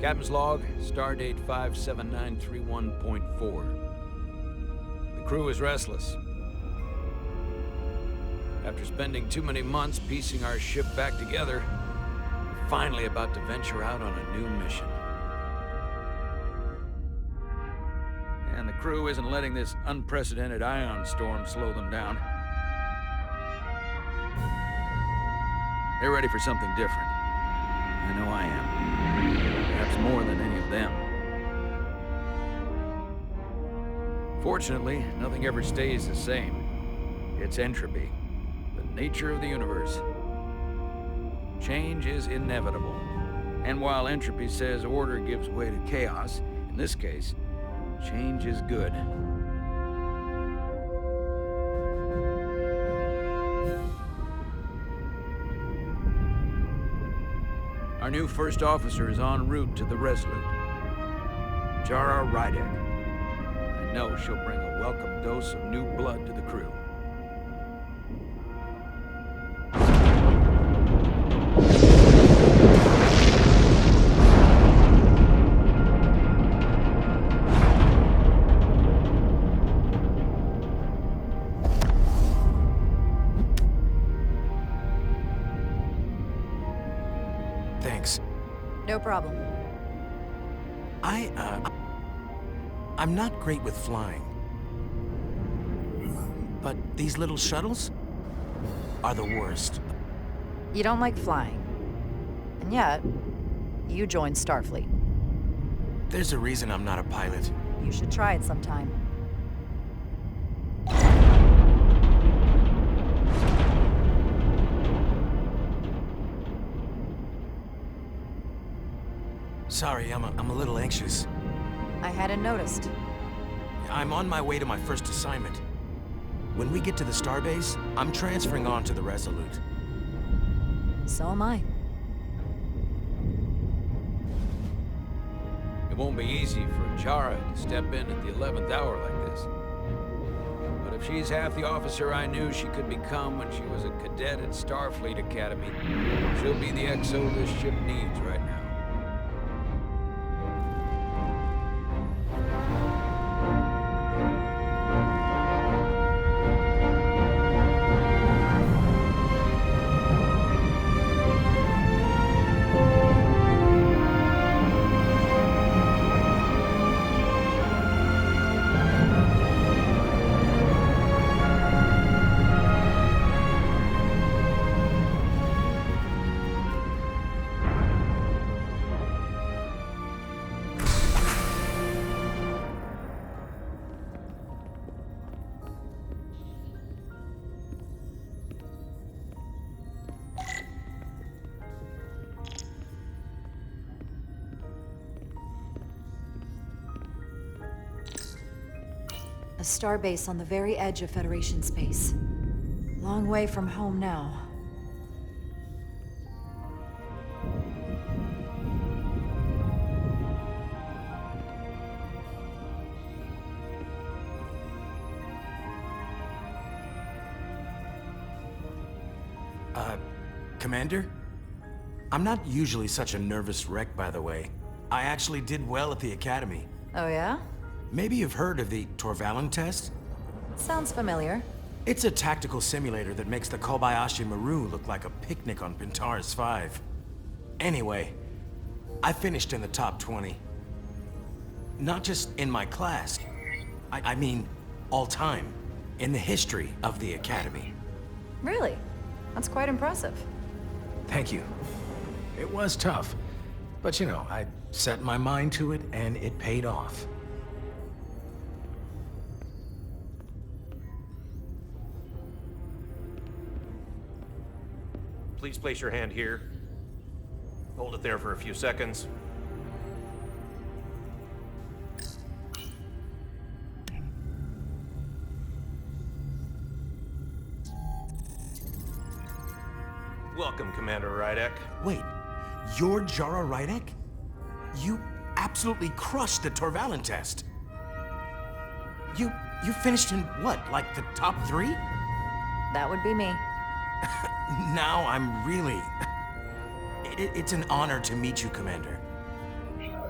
Captain's log, stardate 57931.4. The crew is restless. After spending too many months piecing our ship back together, we're finally about to venture out on a new mission. And the crew isn't letting this unprecedented ion storm slow them down. They're ready for something different. I know I am. Perhaps more than any of them. Fortunately, nothing ever stays the same. It's entropy, the nature of the universe. Change is inevitable. And while entropy says order gives way to chaos, in this case, change is good. Our new first officer is en route to the Resolute. Jara Rydek. I know she'll bring a welcome dose of new blood to the crew. Thanks. No problem. I'm not great with flying. But these little shuttles are the worst. You don't like flying. And yet, you joined Starfleet. There's a reason I'm not a pilot. You should try it sometime. Sorry, I'm a little anxious. I hadn't noticed. I'm on my way to my first assignment. When we get to the starbase, I'm transferring on to the Resolute. So am I. It won't be easy for Jara to step in at the 11th hour like this. But if she's half the officer I knew she could become when she was a cadet at Starfleet Academy, she'll be the XO this ship needs right now. A starbase on the very edge of Federation space. Long way from home now. Commander? I'm not usually such a nervous wreck, by the way. I actually did well at the Academy. Oh yeah? Maybe you've heard of the Torvalin test? Sounds familiar. It's a tactical simulator that makes the Kobayashi Maru look like a picnic on Pintaris 5. Anyway, I finished in the top 20. Not just in my class. I mean, all time. In the history of the Academy. Really? That's quite impressive. Thank you. It was tough. But you know, I set my mind to it and it paid off. Please place your hand here. Hold it there for a few seconds. Welcome, Commander Rydek. Wait, you're Jara Rydek? You absolutely crushed the Torvalin test. You finished in what, like the top 3? That would be me. Now I'm really... It's an honor to meet you, Commander.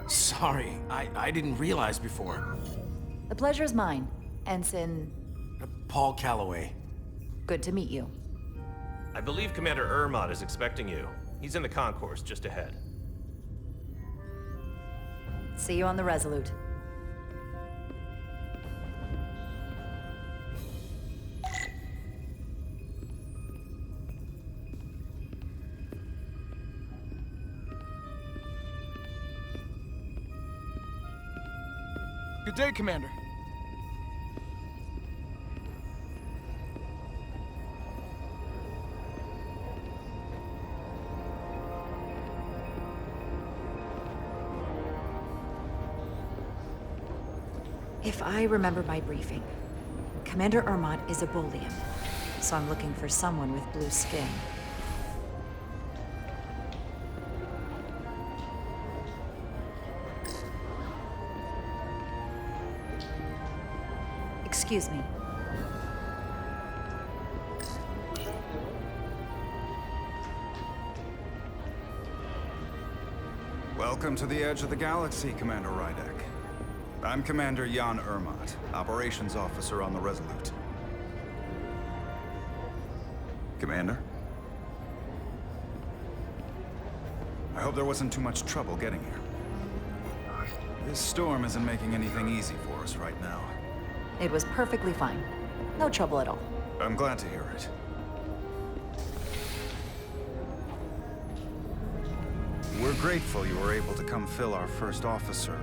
Sorry, I didn't realize before. The pleasure's mine. Ensign, Paul Calloway. good to meet you. I believe Commander Ermot is expecting you. He's in the concourse just ahead. See you on the Resolute. Good day, Commander. If I remember my briefing, Commander Ermot is a Bolian, so I'm looking for someone with blue skin. Excuse me. Welcome to the edge of the galaxy, Commander Rydek. I'm Commander Jan Ermot, Operations Officer on the Resolute. Commander? I hope there wasn't too much trouble getting here. This storm isn't making anything easy for us right now. It was perfectly fine. No trouble at all. I'm glad to hear it. We're grateful you were able to come fill our first officer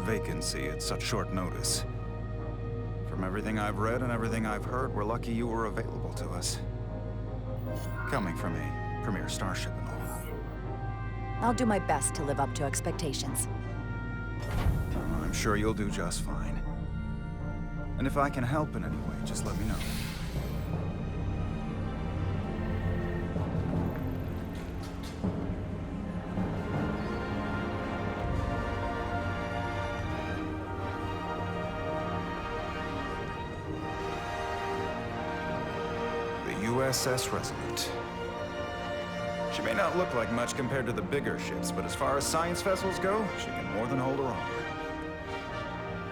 vacancy at such short notice. From everything I've read and everything I've heard, we're lucky you were available to us. Coming from a premier starship and all. I'll do my best to live up to expectations. I'm sure you'll do just fine. And if I can help in any way, just let me know. The USS Resolute. She may not look like much compared to the bigger ships, but as far as science vessels go, she can more than hold her own.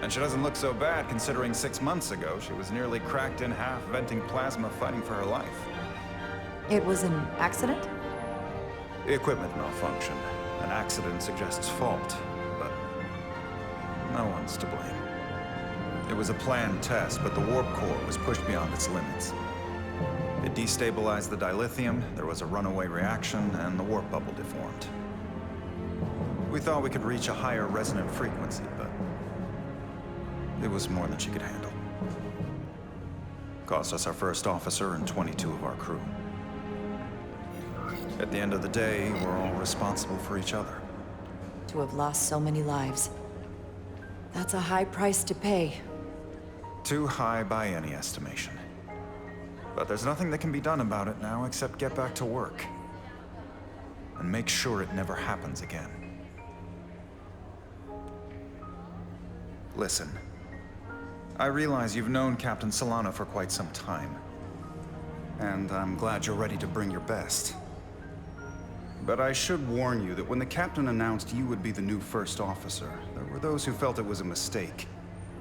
And she doesn't look so bad considering 6 months ago she was nearly cracked in half, venting plasma, fighting for her life. It was an accident? The equipment malfunction. An accident suggests fault, but no one's to blame. It was a planned test, but the warp core was pushed beyond its limits. It destabilized the dilithium, there was a runaway reaction, and the warp bubble deformed. We thought we could reach a higher resonant frequency, but it was more than she could handle. Cost us our first officer and 22 of our crew. At the end of the day, we're all responsible for each other. To have lost so many lives. That's a high price to pay. Too high by any estimation. But there's nothing that can be done about it now except get back to work. And make sure it never happens again. Listen. I realize you've known Captain Solano for quite some time. And I'm glad you're ready to bring your best. But I should warn you that when the captain announced you would be the new first officer, there were those who felt it was a mistake,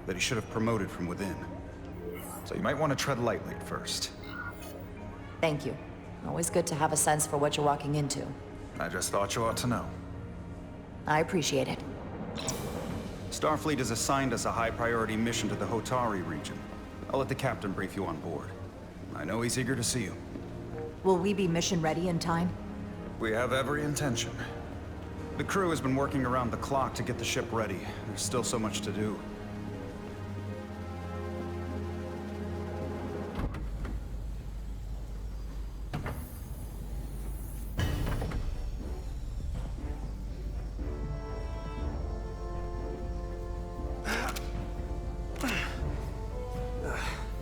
that he should have promoted from within. So you might want to tread lightly at first. Thank you. Always good to have a sense for what you're walking into. I just thought you ought to know. I appreciate it. Starfleet has assigned us a high-priority mission to the Hotari region. I'll let the captain brief you on board. I know he's eager to see you. Will we be mission ready in time? We have every intention. The crew has been working around the clock to get the ship ready. There's still so much to do.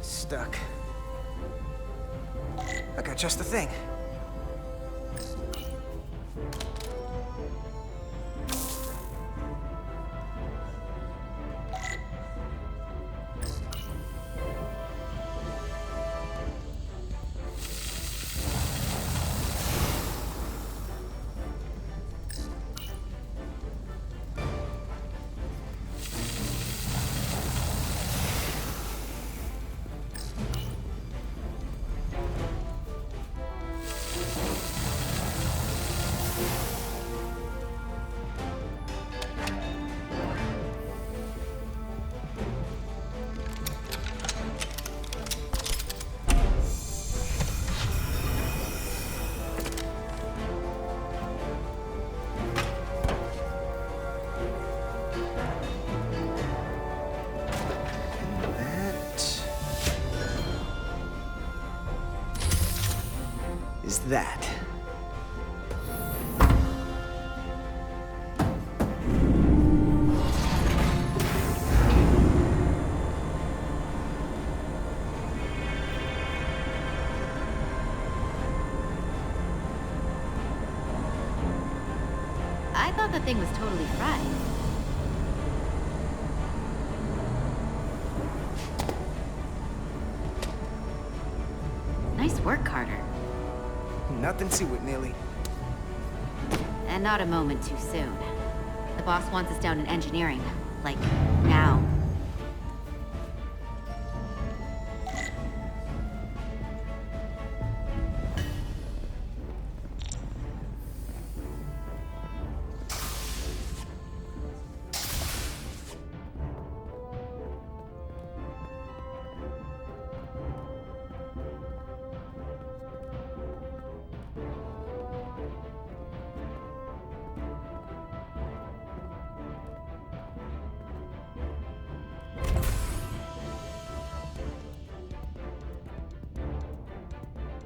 Stuck. I got just the thing. that. I thought the thing was totally fried. Nice work, Carter. Nothing to it, Millie. And not a moment too soon. The boss wants us down in engineering. Like, now.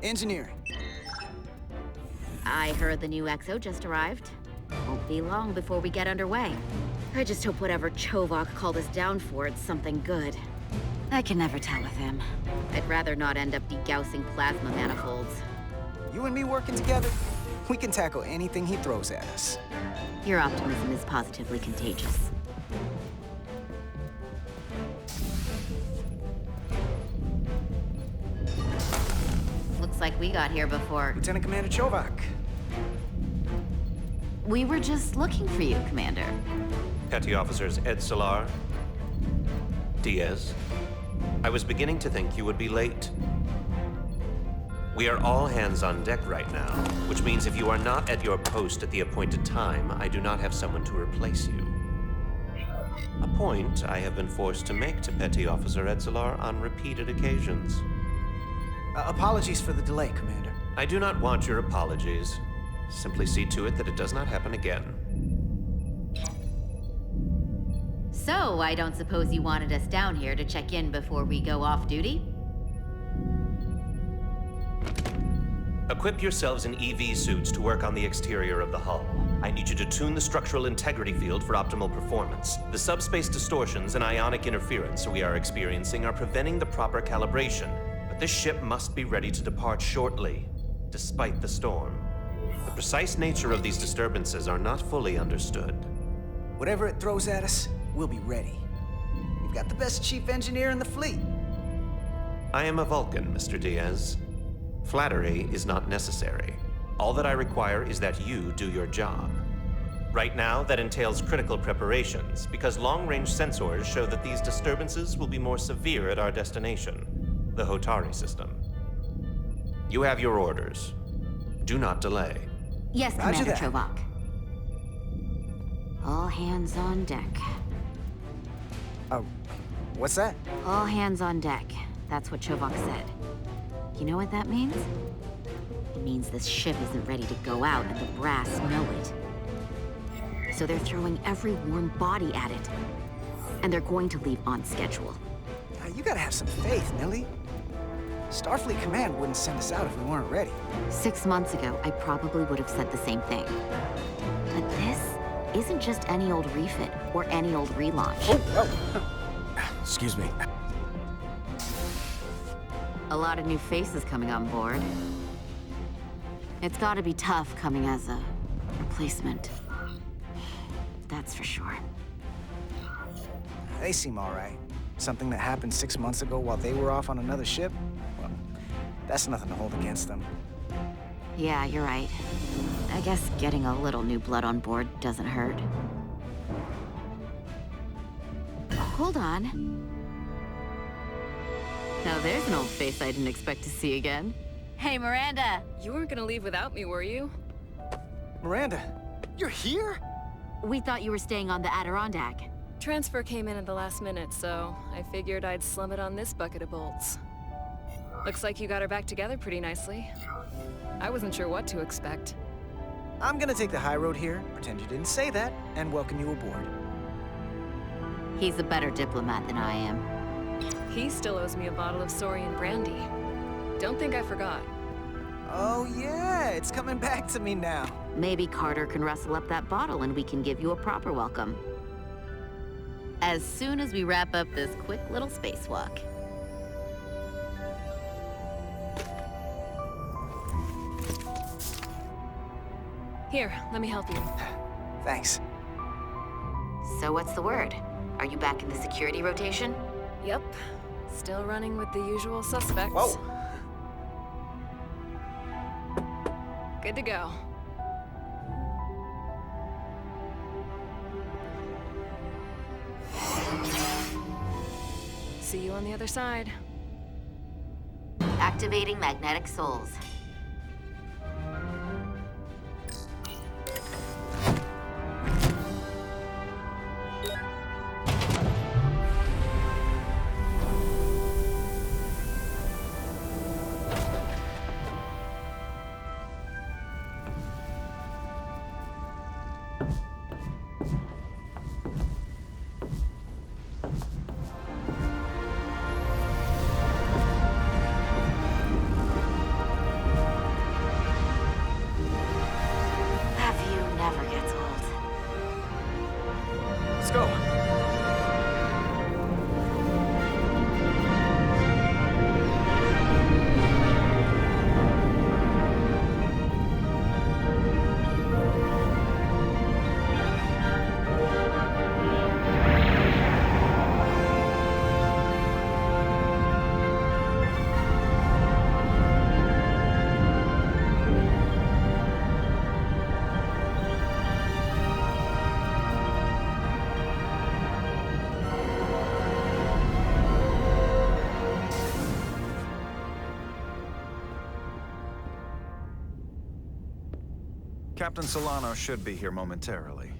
Engineering. I heard the new XO just arrived. Won't be long before we get underway. I just hope whatever Chovak called us down for, it's something good. I can never tell with him. I'd rather not end up degaussing plasma manifolds. You and me working together, we can tackle anything he throws at us. Your optimism is positively contagious. Looks like we got here before. Lieutenant Commander Chovak. We were just looking for you, Commander. Petty Officers Ed Salar, Diaz. I was beginning to think you would be late. We are all hands on deck right now, which means if you are not at your post at the appointed time, I do not have someone to replace you. A point I have been forced to make to Petty Officer Edzelar on repeated occasions. Apologies for the delay, Commander. I do not want your apologies. Simply see to it that it does not happen again. So, I don't suppose you wanted us down here to check in before we go off duty? Equip yourselves in EV suits to work on the exterior of the hull. I need you to tune the structural integrity field for optimal performance. The subspace distortions and ionic interference we are experiencing are preventing the proper calibration. But this ship must be ready to depart shortly, despite the storm. The precise nature of these disturbances are not fully understood. Whatever it throws at us, we'll be ready. We've got the best chief engineer in the fleet. I am a Vulcan, Mr. Diaz. Flattery is not necessary. All that I require is that you do your job. Right now, that entails critical preparations, because long-range sensors show that these disturbances will be more severe at our destination, the Hotari system. You have your orders. Do not delay. Yes, Roger Commander that. Chovak. All hands on deck. What's that? All hands on deck. That's what Chovak said. You know what that means? It means this ship isn't ready to go out and the brass know it. So they're throwing every warm body at it. And they're going to leave on schedule. You gotta have some faith, Millie. Starfleet Command wouldn't send us out if we weren't ready. 6 months ago, I probably would have said the same thing. But this isn't just any old refit or any old relaunch. Excuse me. A lot of new faces coming on board. It's gotta be tough coming as a replacement. That's for sure. They seem all right. Something that happened 6 months ago while they were off on another ship? Well, that's nothing to hold against them. Yeah, you're right. I guess getting a little new blood on board doesn't hurt. Hold on. Now there's an old face I didn't expect to see again. Hey, Miranda! You weren't gonna leave without me, were you? Miranda, you're here? We thought you were staying on the Adirondack. Transfer came in at the last minute, so I figured I'd slum it on this bucket of bolts. Looks like you got her back together pretty nicely. I wasn't sure what to expect. I'm gonna take the high road here, pretend you didn't say that, and welcome you aboard. He's a better diplomat than I am. He still owes me a bottle of Saurian brandy. Don't think I forgot. Oh yeah, it's coming back to me now. Maybe Carter can rustle up that bottle and we can give you a proper welcome. As soon as we wrap up this quick little spacewalk. Here, let me help you. Thanks. So what's the word? Are you back in the security rotation? Yep. Still running with the usual suspects. Whoa! Good to go. See you on the other side. Activating magnetic souls. Never gets old. Let's go. Captain Solano should be here momentarily.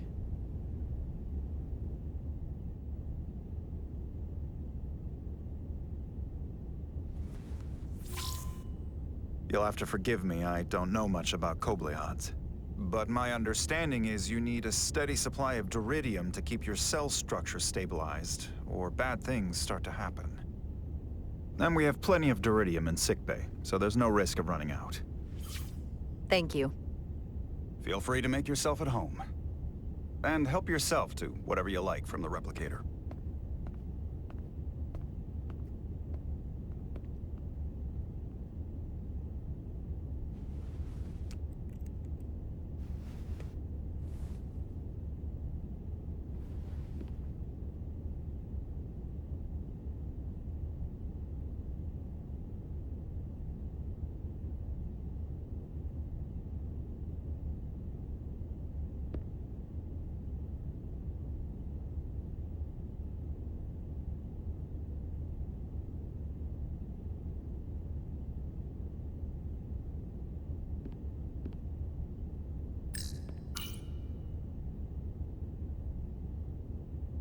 You'll have to forgive me, I don't know much about Kobleods. But my understanding is you need a steady supply of duridium to keep your cell structure stabilized, or bad things start to happen. And we have plenty of duridium in sickbay, so there's no risk of running out. Thank you. Feel free to make yourself at home. And help yourself to whatever you like from the replicator.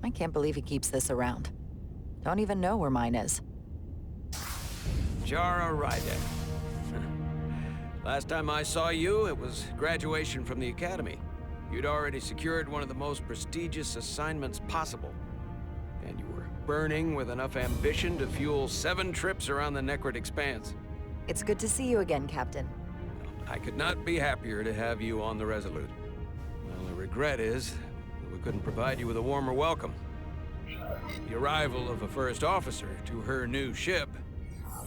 I can't believe he keeps this around. Don't even know where mine is. Jara Rydek. Last time I saw you, it was graduation from the Academy. You'd already secured one of the most prestigious assignments possible. And you were burning with enough ambition to fuel 7 trips around the Necrit Expanse. It's good to see you again, Captain. I could not be happier to have you on the Resolute. My only regret is that we couldn't provide you with a warmer welcome. The arrival of a first officer to her new ship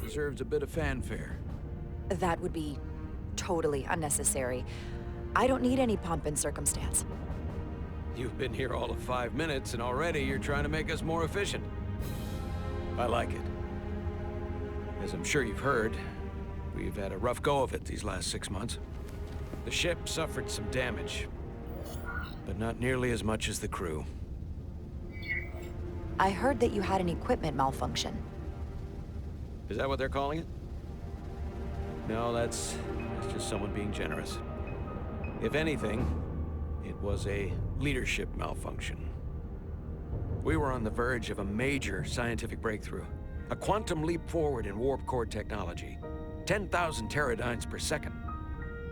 deserves a bit of fanfare. That would be totally unnecessary. I don't need any pomp and circumstance. You've been here all of 5 minutes, and already you're trying to make us more efficient. I like it. As I'm sure you've heard, we've had a rough go of it these last 6 months. The ship suffered some damage, but not nearly as much as the crew. I heard that you had an equipment malfunction. Is that what they're calling it? No, that's just someone being generous. If anything, it was a leadership malfunction. We were on the verge of a major scientific breakthrough. A quantum leap forward in warp core technology. 10,000 teradynes per second.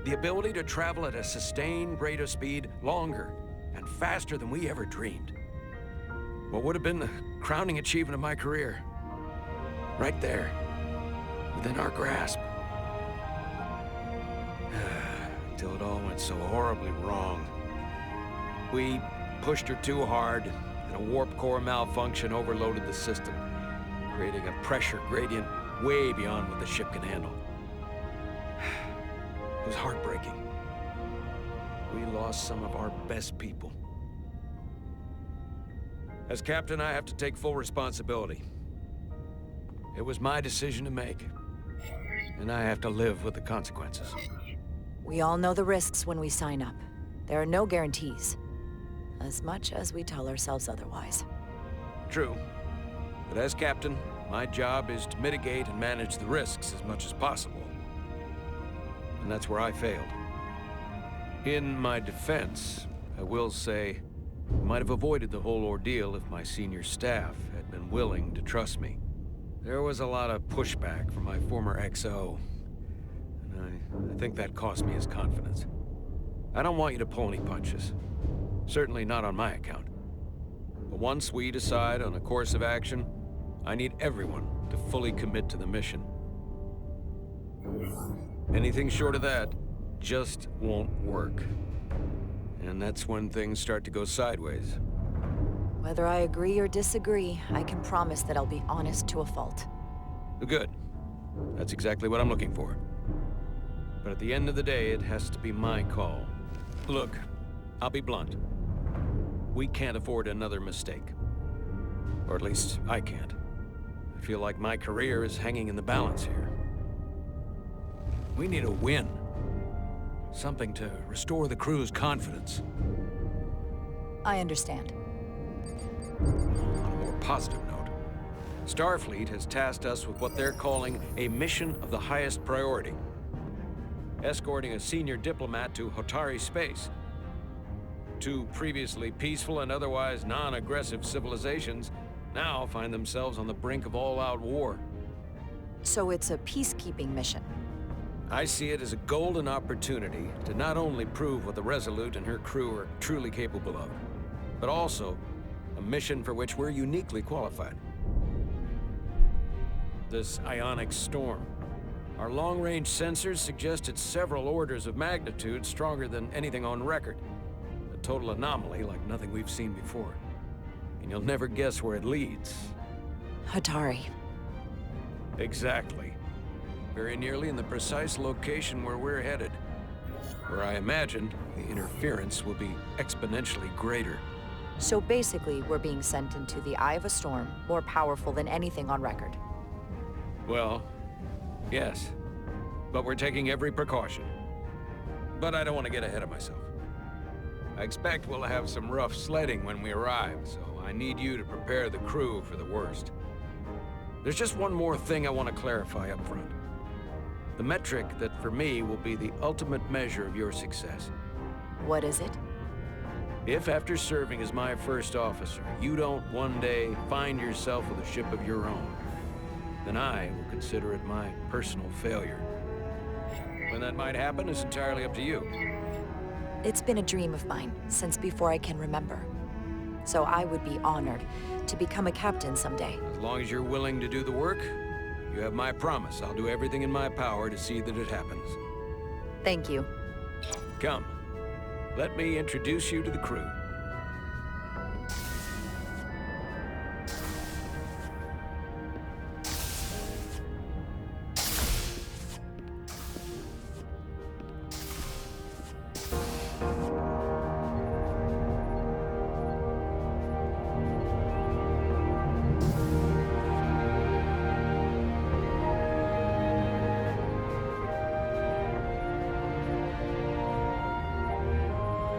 The ability to travel at a sustained rate of speed longer and faster than we ever dreamed. What would have been the crowning achievement of my career. Right there, within our grasp. until it all went so horribly wrong. We pushed her too hard, and a warp core malfunction overloaded the system, creating a pressure gradient way beyond what the ship can handle. It was heartbreaking. We lost some of our best people. As captain, I have to take full responsibility. It was my decision to make, and I have to live with the consequences. We all know the risks when we sign up. There are no guarantees, as much as we tell ourselves otherwise. True. But as captain, my job is to mitigate and manage the risks as much as possible. And that's where I failed. In my defense, I will say, I might have avoided the whole ordeal if my senior staff had been willing to trust me. There was a lot of pushback from my former XO, and I think that cost me his confidence. I don't want you to pull any punches. Certainly not on my account. But once we decide on a course of action, I need everyone to fully commit to the mission. Anything short of that just won't work. And that's when things start to go sideways. Whether I agree or disagree, I can promise that I'll be honest to a fault. Good. That's exactly what I'm looking for. But at the end of the day, it has to be my call. Look, I'll be blunt. We can't afford another mistake. Or at least, I can't. I feel like my career is hanging in the balance here. We need a win. Something to restore the crew's confidence. I understand. On a more positive note, Starfleet has tasked us with what they're calling a mission of the highest priority. Escorting a senior diplomat to Hotari space. Two previously peaceful and otherwise non-aggressive civilizations now find themselves on the brink of all-out war. So it's a peacekeeping mission. I see it as a golden opportunity to not only prove what the Resolute and her crew are truly capable of, but also a mission for which we're uniquely qualified. This ionic storm. Our long-range sensors suggest it's several orders of magnitude stronger than anything on record. A total anomaly like nothing we've seen before. And you'll never guess where it leads. Hotari. Exactly. Very nearly in the precise location where we're headed. Where I imagine the interference will be exponentially greater. So basically, we're being sent into the eye of a storm, more powerful than anything on record. Well, yes. But we're taking every precaution. But I don't want to get ahead of myself. I expect we'll have some rough sledding when we arrive, so I need you to prepare the crew for the worst. There's just one more thing I want to clarify up front. The metric that, for me, will be the ultimate measure of your success. What is it? If, after serving as my first officer, you don't one day find yourself with a ship of your own, then I will consider it my personal failure. When that might happen is entirely up to you. It's been a dream of mine since before I can remember. So I would be honored to become a captain someday. As long as you're willing to do the work, you have my promise. I'll do everything in my power to see that it happens. Thank you. Come, let me introduce you to the crew.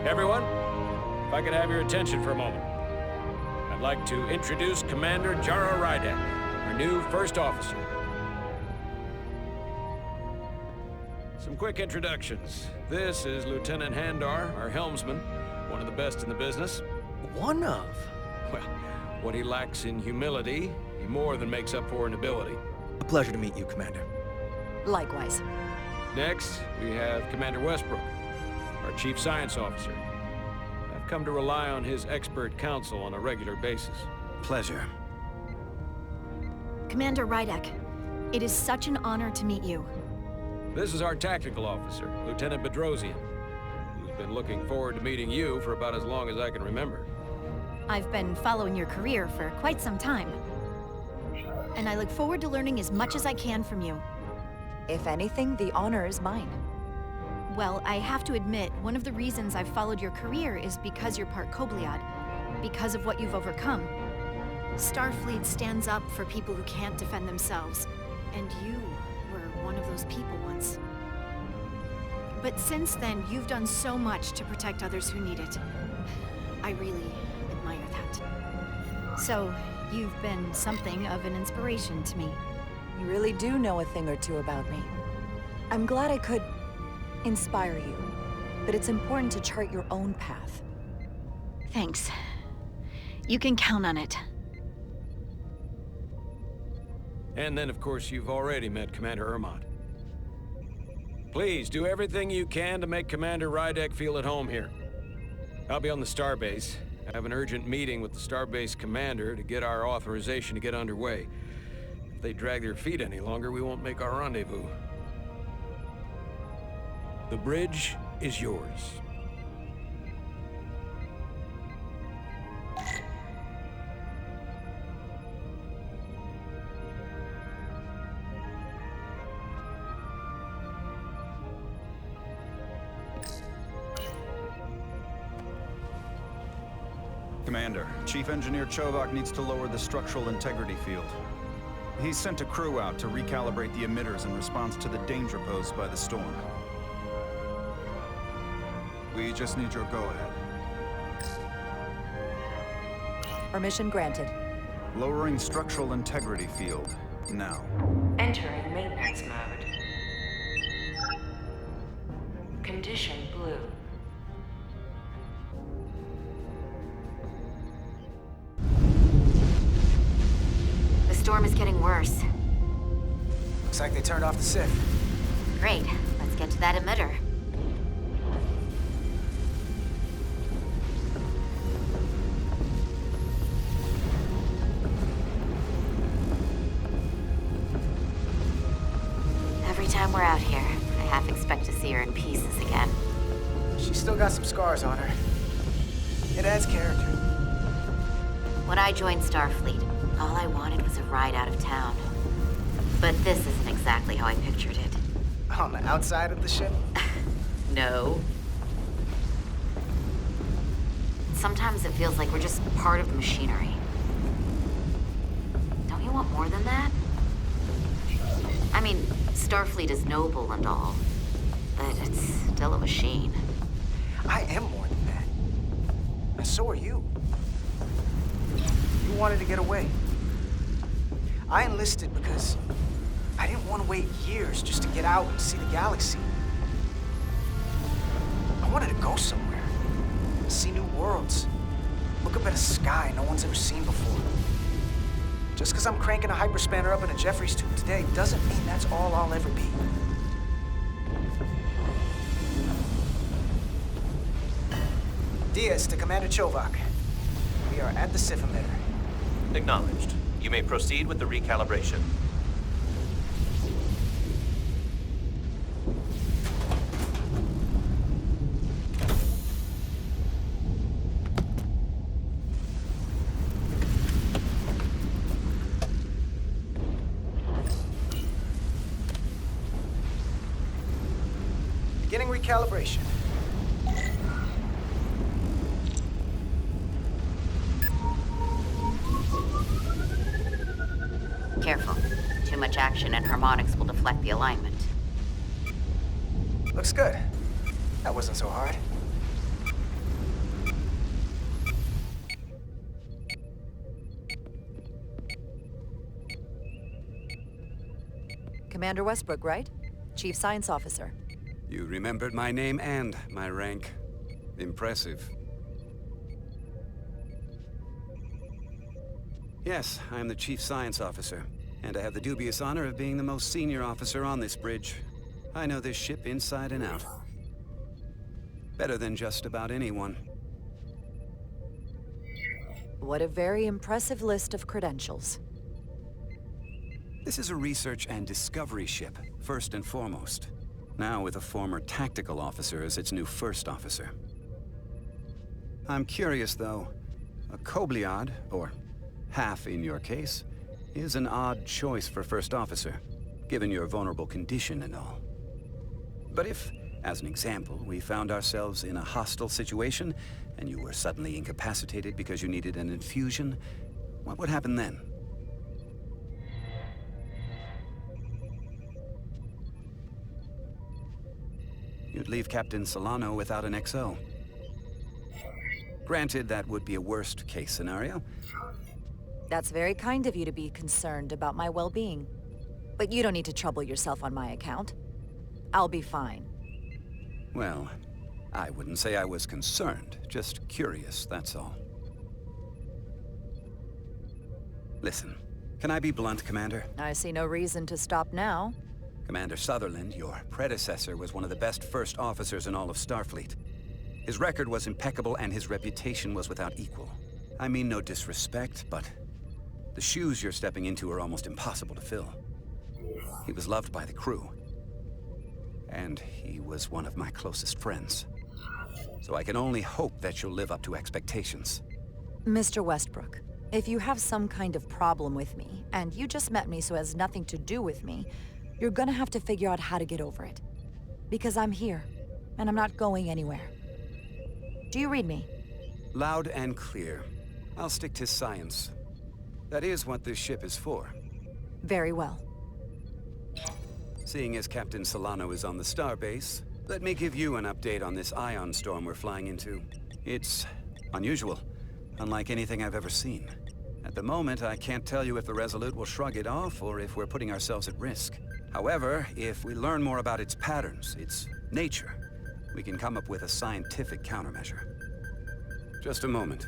Everyone, if I could have your attention for a moment. I'd like to introduce Commander Jara Rydek, our new first officer. Some quick introductions. This is Lieutenant Handar, our helmsman, one of the best in the business. One of? Well, what he lacks in humility, he more than makes up for in ability. A pleasure to meet you, Commander. Likewise. Next, we have Commander Westbrook, our Chief Science Officer. I've come to rely on his expert counsel on a regular basis. Pleasure. Commander Rydek, it is such an honor to meet you. This is our Tactical Officer, Lieutenant Bedrosian. Been looking forward to meeting you for about as long as I can remember. I've been following your career for quite some time. And I look forward to learning as much as I can from you. If anything, the honor is mine. Well, I have to admit, one of the reasons I've followed your career is because you're part Kobliad. Because of what you've overcome. Starfleet stands up for people who can't defend themselves. And you were one of those people once. But since then, you've done so much to protect others who need it. I really admire that. So, you've been something of an inspiration to me. You really do know a thing or two about me. I'm glad I could inspire you, but it's important to chart your own path. Thanks. You can count on it. And then, of course, you've already met Commander Ermont. Please, do everything you can to make Commander Rydek feel at home here. I'll be on the starbase. I have an urgent meeting with the starbase commander to get our authorization to get underway. If they drag their feet any longer, we won't make our rendezvous. The bridge is yours. Commander, Chief Engineer Chovak needs to lower the structural integrity field. He's sent a crew out to recalibrate the emitters in response to the danger posed by the storm. We just need your go-ahead. Permission granted. Lowering structural integrity field, now. Entering maintenance mode. Condition blue. The storm is getting worse. Looks like they turned off the Sif. Great. Let's get to that emitter. Every time we're out here, I half expect to see her in pieces again. She's still got some scars on her. It adds character. When I joined Starfleet, all I wanted was a ride out of town. But this isn't exactly how I pictured it. On the outside of the ship? No. Sometimes it feels like we're just part of the machinery. Don't you want more than that? I mean, Starfleet is noble and all, but it's still a machine. I am more than that. And so are you. You wanted to get away. I enlisted because I didn't want to wait years just to get out and see the galaxy. I wanted to go somewhere, see new worlds, look up at a sky no one's ever seen before. Just because I'm cranking a hyperspanner up in a Jeffries tube today doesn't mean that's all I'll ever be. Diaz to Commander Chovak. We are at the Sif emitter. Acknowledged. You may proceed with the recalibration. Beginning recalibration. Careful. Too much action and harmonics will deflect the alignment. Looks good. That wasn't so hard. Commander Westbrook, right? Chief Science Officer. You remembered my name and my rank. Impressive. Yes, I am the Chief Science Officer, and I have the dubious honor of being the most senior officer on this bridge. I know this ship inside and out. Better than just about anyone. What a very impressive list of credentials. This is a research and discovery ship, first and foremost. now with a former tactical officer as its new first officer. I'm curious, though. A Kobliad, or half in your case, is an odd choice for first officer, given your vulnerable condition and all. But if, as an example, we found ourselves in a hostile situation, and you were suddenly incapacitated because you needed an infusion, what would happen then? You'd leave Captain Solano without an XO. Granted, that would be a worst-case scenario. That's very kind of you to be concerned about my well-being. But you don't need to trouble yourself on my account. I'll be fine. Well, I wouldn't say I was concerned, just curious, that's all. Listen, can I be blunt, Commander? I see no reason to stop now. Commander Sutherland, your predecessor, was one of the best first officers in all of Starfleet. His record was impeccable and his reputation was without equal. I mean no disrespect, but the shoes you're stepping into are almost impossible to fill. He was loved by the crew. And he was one of my closest friends. So I can only hope that you'll live up to expectations. Mr. Westbrook, if you have some kind of problem with me, and you just met me so it has nothing to do with me, you're gonna have to figure out how to get over it. Because I'm here, and I'm not going anywhere. Do you read me? Loud and clear. I'll stick to science. That is what this ship is for. Very well. Seeing as Captain Solano is on the starbase, let me give you an update on this ion storm we're flying into. It's unusual, unlike anything I've ever seen. At the moment, I can't tell you if the Resolute will shrug it off or if we're putting ourselves at risk. However, if we learn more about its patterns, its nature, we can come up with a scientific countermeasure. Just a moment.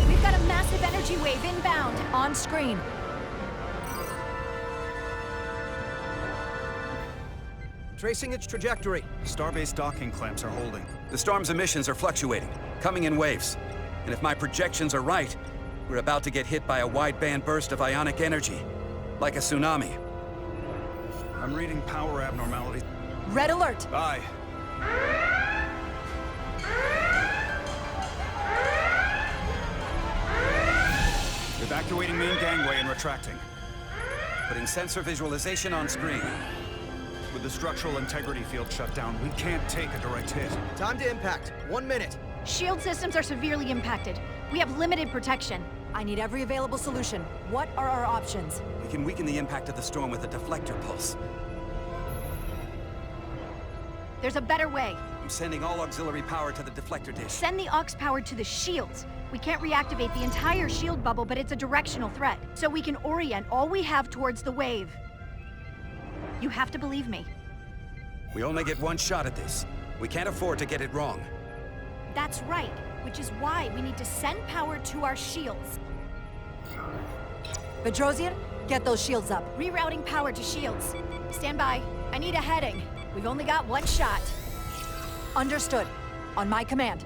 We've got a massive energy wave inbound. On screen. Tracing its trajectory. Starbase docking clamps are holding. The storm's emissions are fluctuating, coming in waves. And if my projections are right, we're about to get hit by a wideband burst of ionic energy, like a tsunami. I'm reading power abnormalities. Red alert! Aye. Evacuating main gangway and retracting. Putting sensor visualization on screen. With the structural integrity field shut down, we can't take a direct hit. Time to impact. 1 minute. Shield systems are severely impacted. We have limited protection. I need every available solution. What are our options? We can weaken the impact of the storm with a deflector pulse. There's a better way. I'm sending all auxiliary power to the deflector dish. Send the aux power to the shields. We can't reactivate the entire shield bubble, but it's a directional threat. So we can orient all we have towards the wave. You have to believe me. We only get one shot at this. We can't afford to get it wrong. That's right, which is why we need to send power to our shields. Bedrosian, get those shields up. Rerouting power to shields. Stand by. I need a heading. We've only got one shot. Understood. On my command.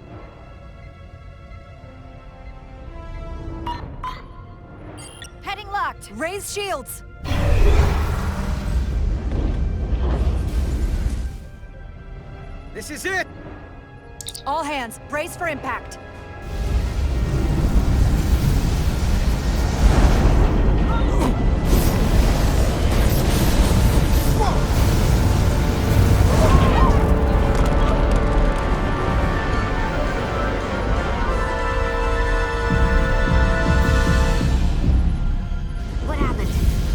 Heading locked. Raise shields! This is it! All hands, brace for impact. What happened?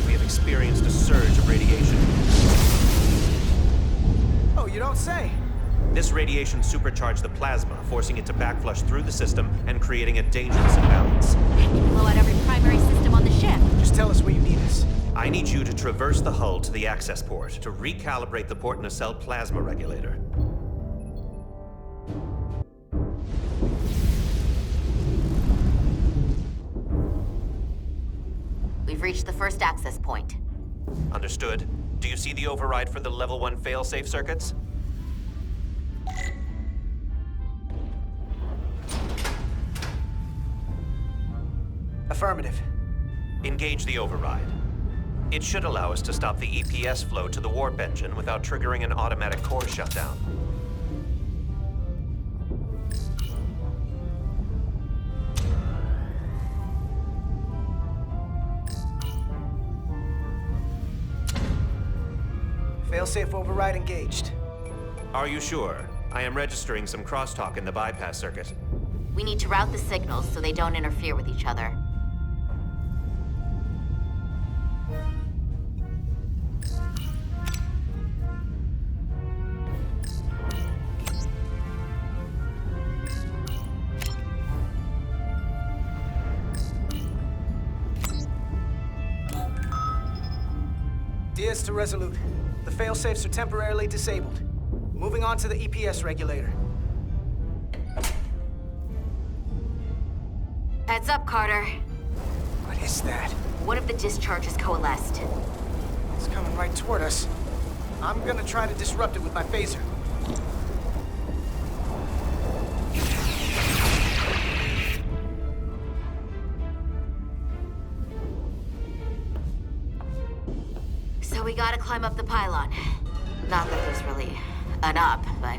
We have experienced a surge of radiation. Oh, you don't say. This radiation supercharged the plasma, forcing it to backflush through the system and creating a dangerous imbalance. It can blow out every primary system on the ship. Just tell us where you need us. I need you to traverse the hull to the access port to recalibrate the port nacelle plasma regulator. We've reached the first access point. Understood. Do you see the override for the level 1 failsafe circuits? Affirmative. Engage the override. It should allow us to stop the EPS flow to the warp engine without triggering an automatic core shutdown. Failsafe override engaged. Are you sure? I am registering some crosstalk in the bypass circuit. We need to route the signals so they don't interfere with each other. Diaz to Resolute. The failsafes are temporarily disabled. Moving on to the EPS regulator. Heads up, Carter. What is that? One of the discharges coalesced. It's coming right toward us. I'm gonna try to disrupt it with my phaser. So we gotta climb up the pylon. Not that there's really an up, but,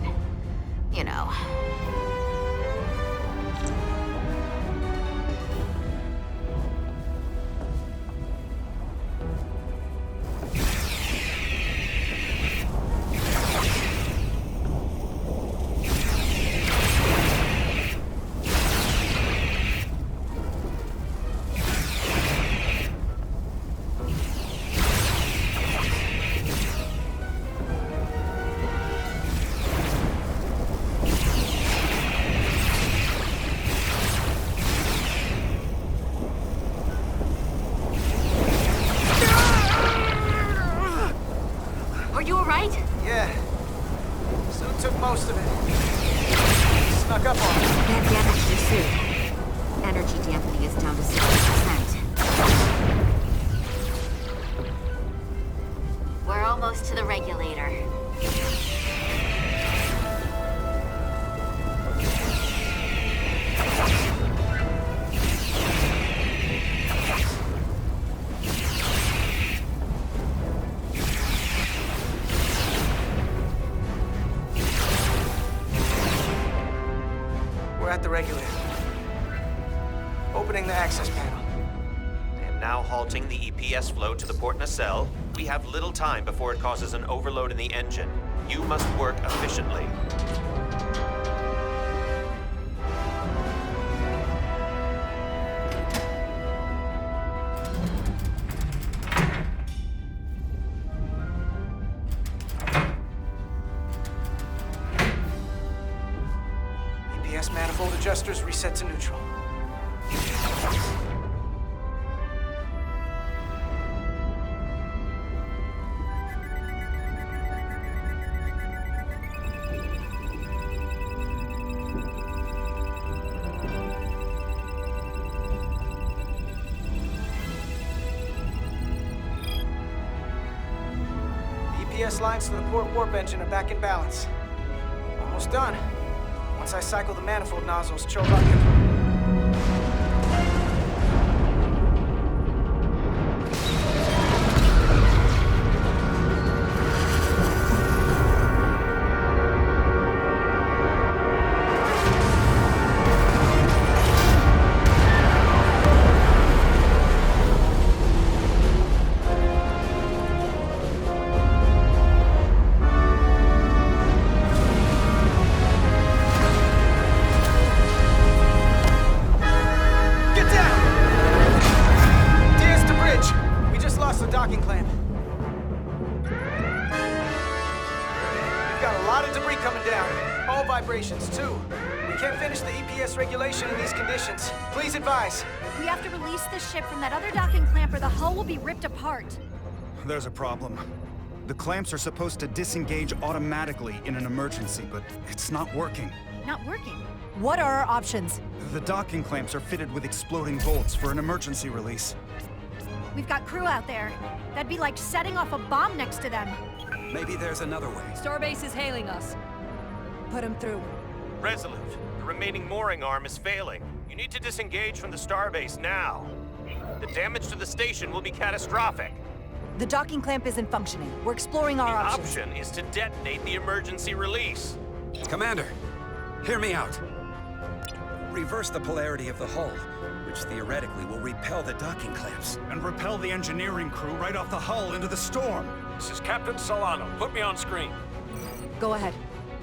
you know. Most of it. Snuck up on me. Can't damage your suit. Energy dampening is down to 60%. We're almost to the regulator. At the regulator. Opening the access panel. And now halting the EPS flow to the port nacelle. We have little time before it causes an overload in the engine. You must work efficiently. Manifold adjusters reset to neutral. The EPS lines to the port warp engine are back in balance. Almost done. Once I cycle the manifold nozzles, Chovok can... Vibrations, too. We can't finish the EPS regulation in these conditions. Please advise. We have to release this ship from that other docking clamp or the hull will be ripped apart. There's a problem. The clamps are supposed to disengage automatically in an emergency, but it's not working. Not working? What are our options? The docking clamps are fitted with exploding bolts for an emergency release. We've got crew out there. That'd be like setting off a bomb next to them. Maybe there's another way. Starbase is hailing us. Put him through. Resolute, the remaining mooring arm is failing. You need to disengage from the starbase now. The damage to the station will be catastrophic. The docking clamp isn't functioning. We're exploring our The options. option is to detonate the emergency release. Commander, hear me out. Reverse the polarity of the hull, which theoretically will repel the docking clamps. And repel the engineering crew right off the hull into the storm. This is Captain Solano. Put me on screen. Go ahead.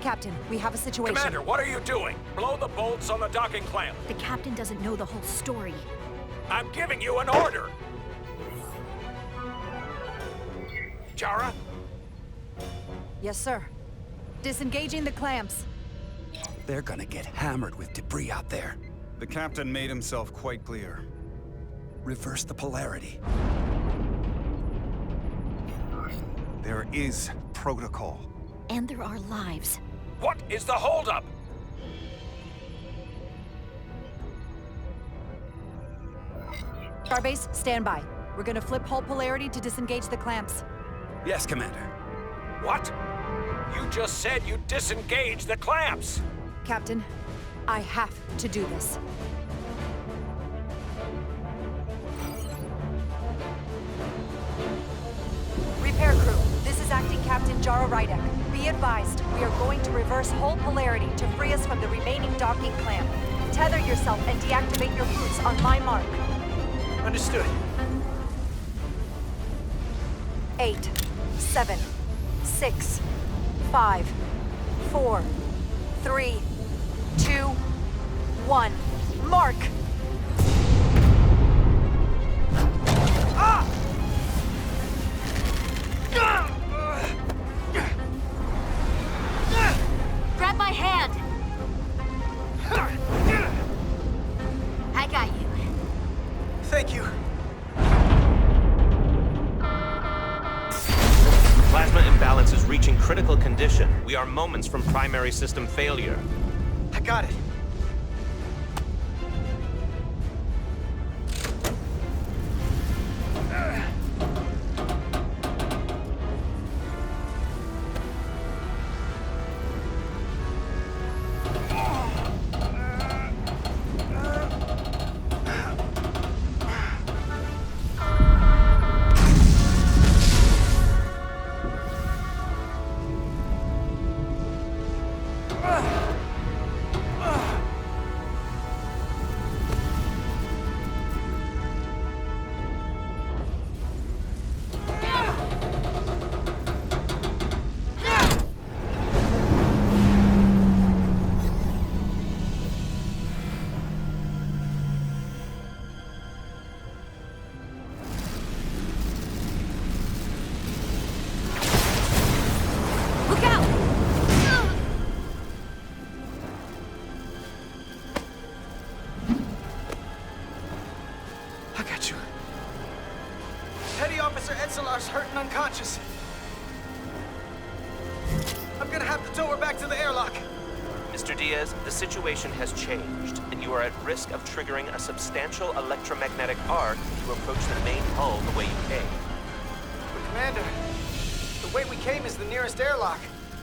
Captain, we have a situation. Commander, what are you doing? Blow the bolts on the docking clamp. The captain doesn't know the whole story. I'm giving you an order. Jara? Yes, sir. Disengaging the clamps. They're gonna get hammered with debris out there. The captain made himself quite clear. Reverse the polarity. There is protocol. And there are lives. What is the holdup? Starbase, stand by. We're gonna flip hull polarity to disengage the clamps. Yes, Commander. What? You just said you disengaged the clamps. Captain, I have to do this. Repair crew, this is Acting Captain Jara Rydek. Be advised, we are going to reverse hull polarity to free us from the remaining docking clamp. Tether yourself and deactivate your boots on my mark. Understood. 8, 7, 6, 5, 4, 3, 2, 1. Mark! Grab my hand! I got you. Thank you. Plasma imbalance is reaching critical condition. We are moments from primary system failure. I got it. Look out! I got you. Petty Officer Edselar's hurt and unconscious. I'm gonna have to tow her back to the airlock. Mr. Diaz, the situation has changed, and you are at risk of triggering a substantial electromagnetic arc if you approach the main hull the way you came. But Commander, the way we came is the nearest airlock.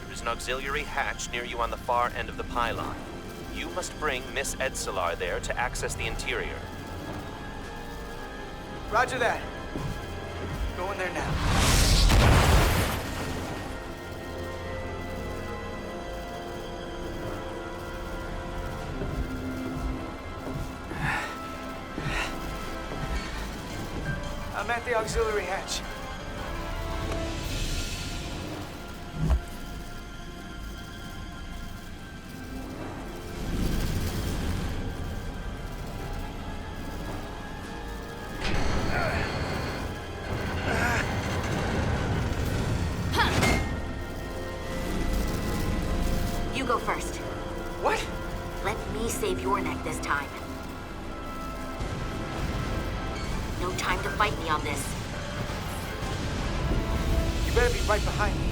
There is an auxiliary hatch near you on the far end of the pylon. You must bring Miss Edselar there to access the interior. Roger that. Go in there now. I'm at the auxiliary hatch. You go first. What? Let me save your neck this time. No time to fight me on this. You better be right behind me.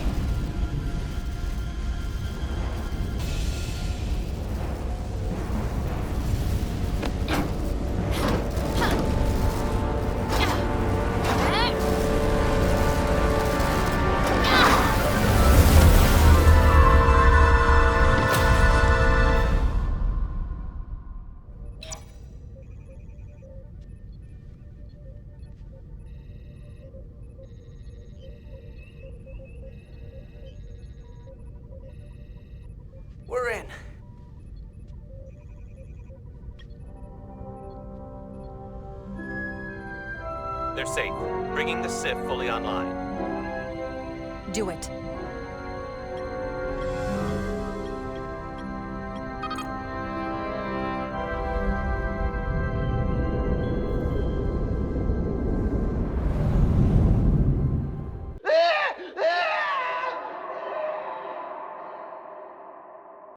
They're safe. Bringing the SIF fully online. Do it.